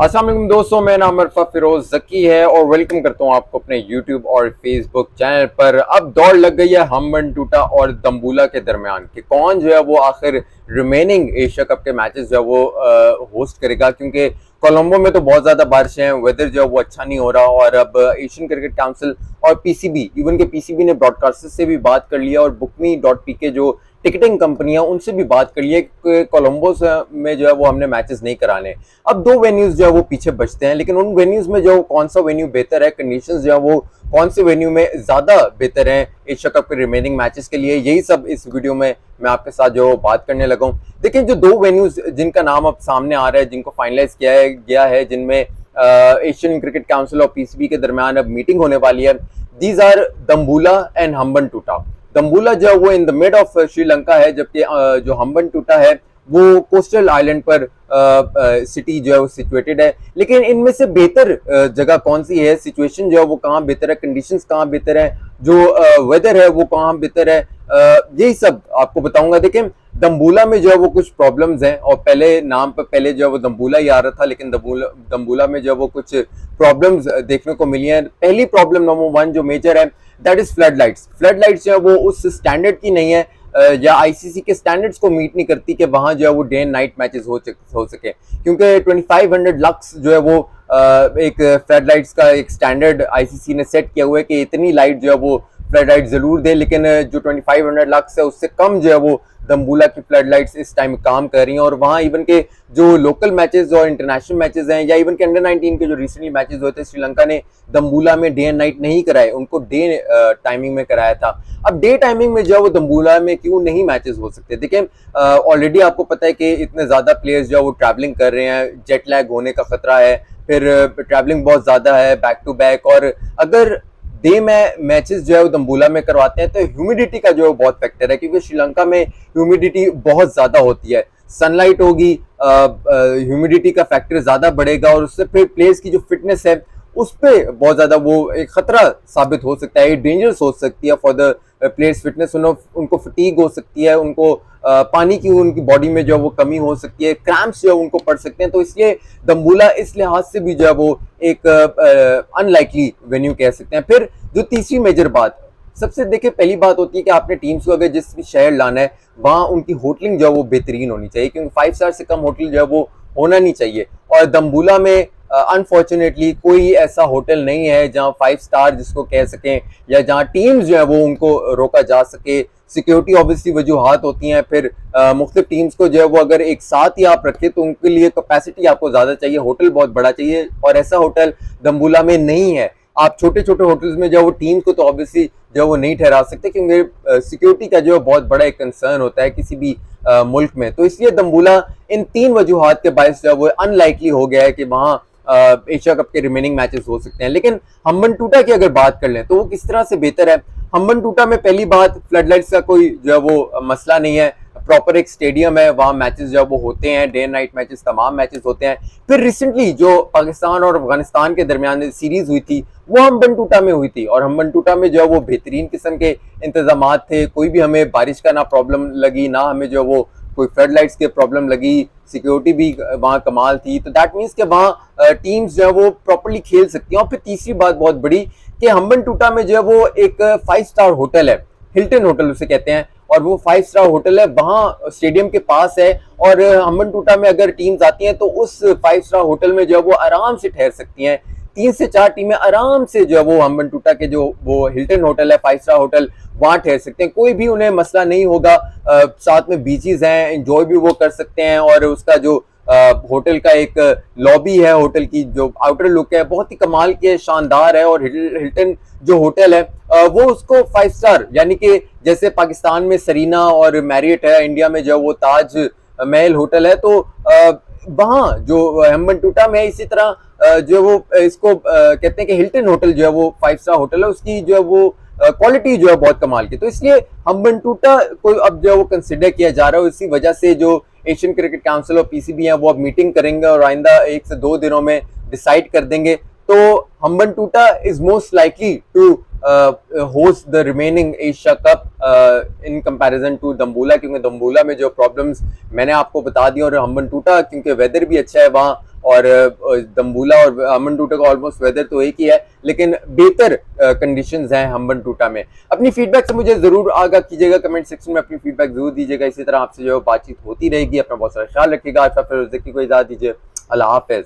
अस्सलाम वालेकुम दोस्तों, मैं नाम अरफा फिरोज जकी है और वेलकम करता हूं आपको अपने YouTube और Facebook चैनल पर। अब दौड़ लग गई है हम्बन टूटा और दम्बुला के दरमियान कि कौन जो है वो आखिर रिमेनिंग एशिया कप के मैचेस जो है वो होस्ट करेगा, क्योंकि कोलंबो में तो बहुत ज्यादा बारिशें हैं, वेदर जो है वो अच्छा नहीं हो रहा। और अब एशियन क्रिकेट काउंसिल और पीसीबी, इवन के पीसीबी ने ब्रॉडकास्टर से भी बात कर लिया और बुकमी.पी जो टिकटिंग कंपनियां उनसे भी बात कर लिए कि कोलंबो में जो है वो हमने मैचेस नहीं कराने। अब दो वेन्यूज जो है वो पीछे बचते हैं, लेकिन उन वेन्यूज में जो कौन सा वेन्यू बेहतर है, कंडीशंस जो है वो कौन से वेन्यू में ज्यादा बेहतर है एशिया कप के रिमेनिंग मैचेस के लिए, यही सब इस वीडियो में मैं आपके साथ जो बात करने लगा हूं। देखिए, जो दो वेन्यूज जिनका नाम अब सामने आ रहा है, जिनको फाइनलाइज किया गया है, जिनमें एशियन क्रिकेट काउंसिल और पीसीबी के दरमियान अब मीटिंग होने वाली है, दीज आर दम्बुला एंड हम्बन टूटा। दम्बुला जो है वो in the mid of Sri Lanka है, जबकि जो हम्बन टूटा है वो कोस्टल आइलैंड पर सिटी जो है वो सिचुएटेड है। लेकिन इनमें से बेहतर जगह कौन सी है, सिचुएशन जो है वो कहाँ बेहतर है, कंडीशंस कहाँ बेहतर है, जो वेदर है वो कहाँ बेहतर है, यही सब आपको बताऊंगा। देखिए, दम्बुला में जो है वो कुछ प्रॉब्लम्स हैं और पहले नाम पर पहले जो है वो दम्बुला ही आ रहा था, लेकिन दम्बुला में जो है वो कुछ प्रॉब्लम्स देखने को मिली हैं। पहली प्रॉब्लम नंबर वन जो मेजर है, that is flood lights. Flood lights जो है वो उस स्टैंडर्ड की नहीं है या आईसीसी के स्टैंडर्ड्स को मीट नहीं करती कि वहां जो है वो डे एंड नाइट मैचेस हो सके, क्योंकि 2500 लक्स जो है वो एक फ्लड लाइट्स का एक स्टैंडर्ड आईसीसी ने सेट किया हुआ है कि इतनी लाइट जो है वो फ्लड लाइट जरूर दे, लेकिन जो 2500 लक्स है उससे कम जो है वो दम्बुला की फ्लड लाइट्स इस टाइम काम कर रही हैं। और वहां इवन के जो लोकल मैचेस और इंटरनेशनल मैचेस हैं, या इवन के अंडर 19 के जो रिसेंटली मैचेस हुए थे, श्रीलंका ने दम्बुला में डे एंड नाइट नहीं कराए, उनको डे टाइमिंग में कराया था। अब डे टाइमिंग में जो है वो दम्बुला में क्यों नहीं मैचेस हो सकते? देखिए, ऑलरेडी आपको पता है कि इतने ज्यादा प्लेयर्स जो है वो ट्रैवलिंग कर रहे हैं, जेट लैग होने का खतरा है, फिर ट्रैवलिंग बहुत ज्यादा है बैक टू बैक। और अगर डे में मैचेस जो है वो दम्बुला में करवाते हैं तो ह्यूमिडिटी का जो है बहुत फैक्टर है, क्योंकि श्रीलंका में ह्यूमिडिटी बहुत ज्यादा होती है। सनलाइट होगी, ह्यूमिडिटी का फैक्टर ज्यादा बढ़ेगा और उससे फिर प्लेयर्स की जो फिटनेस है उस पर बहुत ज्यादा वो एक खतरा साबित हो सकता है, डेंजरस हो सकती है फॉर द प्लेयर्स फिटनेस। उनको फटीग हो सकती है, उनको पानी की उनकी बॉडी में जो है वो कमी हो सकती है, क्रैम्प्स जो है उनको पड़ सकते हैं। तो इसलिए दम्बुला इस लिहाज से भी जो है वो एक अनलाइकली वेन्यू कह सकते हैं। फिर जो तीसरी मेजर बात, सबसे देखिए पहली बात होती है कि आपने टीम्स को अगर जिस भी शहर लाना है वहां उनकी होटलिंग जो है वो बेहतरीन होनी चाहिए, क्योंकि 5 स्टार से कम होटल जो है वो होना नहीं चाहिए। और दम्बुला में अनफॉर्चुनेटली कोई ऐसा होटल नहीं है जहां 5 स्टार जिसको कह सकें, या जहां टीम्स जो है वो उनको रोका जा सके। सिक्योरिटी ऑब्वियसली वजूहात होती हैं, फिर मुख्तलिफ टीम्स को जो है वो अगर एक साथ ही आप रखें तो उनके लिए कैपेसिटी आपको ज्यादा चाहिए, होटल बहुत बड़ा चाहिए, और ऐसा होटल दम्बुला में नहीं है। आप छोटे छोटे होटल्स में जो है वो टीम को तो ऑब्वियसली जो है वो नहीं ठहरा सकते, क्योंकि सिक्योरिटी का जो है बहुत बड़ा एक कंसर्न होता है किसी भी मुल्क में। तो इसलिए दम्बुला इन 3 वजूहात के बायस जो है वो अनलाइकली हो गया है कि वहां एशिया कप के रिमेनिंग मैचेस हो सकते हैं। लेकिन हम्बन टूटा की अगर बात कर लें तो वो किस तरह से बेहतर है? हम्बन टूटा में पहली बात, फ्लडलाइट्स का कोई जो है वो मसला नहीं है, प्रॉपर एक स्टेडियम है, वहां मैचेस जो है वो होते हैं, डे एंड नाइट मैचेस तमाम मैचेस होते हैं। फिर रिसेंटली जो पाकिस्तान और अफगानिस्तान के दरमियान सीरीज हुई थी वो हम्बन टूटा में हुई थी, और हम्बन टूटा में जो है वो बेहतरीन किस्म के इंतजाम थे, कोई भी हमें बारिश का ना प्रॉब्लम लगी, ना हमें जो है वो कोई फ्लड लाइट्स की प्रॉब्लम लगी, सिक्योरिटी भी वहां कमाल थी। तो दैट मीन्स कि वहां टीम्स जो है वो प्रॉपर्ली खेल सकती हैं। और फिर तीसरी बात बहुत बड़ी कि हम्बन टूटा में जो है वो एक 5 स्टार होटल है, हिल्टन होटल उसे कहते हैं, और वो 5 स्टार होटल है, वहां स्टेडियम के पास है। और हम्बन टूटा में अगर टीम्स आती हैं तो उस 5 स्टार होटल में जो है वो आराम से ठहर सकती हैं। 3 से 4 टीमें आराम से जो है वो हम्बन टूटा के जो वो हिल्टन होटल है, 5 स्टार होटल, वहां ठहर सकते हैं, कोई भी उन्हें मसला नहीं होगा। साथ में बीचेस हैं, एंजॉय भी वो कर सकते हैं, और उसका जो होटल का एक लॉबी है, होटल की जो आउटर लुक है बहुत ही कमाल की है, शानदार है। और हिल्टन जो होटल है वो उसको 5 स्टार, यानी कि जैसे पाकिस्तान में सरीना और मैरियट है, इंडिया में जो वो ताज महल होटल है, तो वहां जो हम्बन टूटा में है, इसी तरह जो वो इसको कहते हैं कि हिल्टन होटल जो है वो 5 स्टार होटल है, उसकी जो है वो क्वालिटी जो है बहुत कमाल की। तो इसलिए हम्बन टूटा को अब जो है वो कंसिडर किया जा रहा है। इसी वजह से जो एशियन क्रिकेट काउंसिल और पीसीबी है वो अब मीटिंग करेंगे और आइंदा 1 से 2 दिनों में डिसाइड कर देंगे। तो Hambantota is most likely to host the remaining Asia Cup in comparison to Dambulla, क्योंकि दम्बुला में जो प्रॉब्लम्स मैंने आपको बता दी, और हम्बन टूटा क्योंकि वेदर भी अच्छा है, वहाँ और दम्बूला और हम्बन टूटा का ऑलमोस्ट वेदर तो एक ही है, लेकिन बेहतर कंडीशंस हैं हम्बन टूटा में। अपनी फीडबैक से मुझे जरूर आगाह कीजिएगा, कमेंट सेक्शन में अपनी फीडबैक जरूर दीजिएगा। इसी तरह आपसे जो बातचीत होती रहेगी। अपना बहुत सारा ख्याल रखिएगा। फिरोज ज़की को इजाजत दीजिए। अल्लाह हाफिज।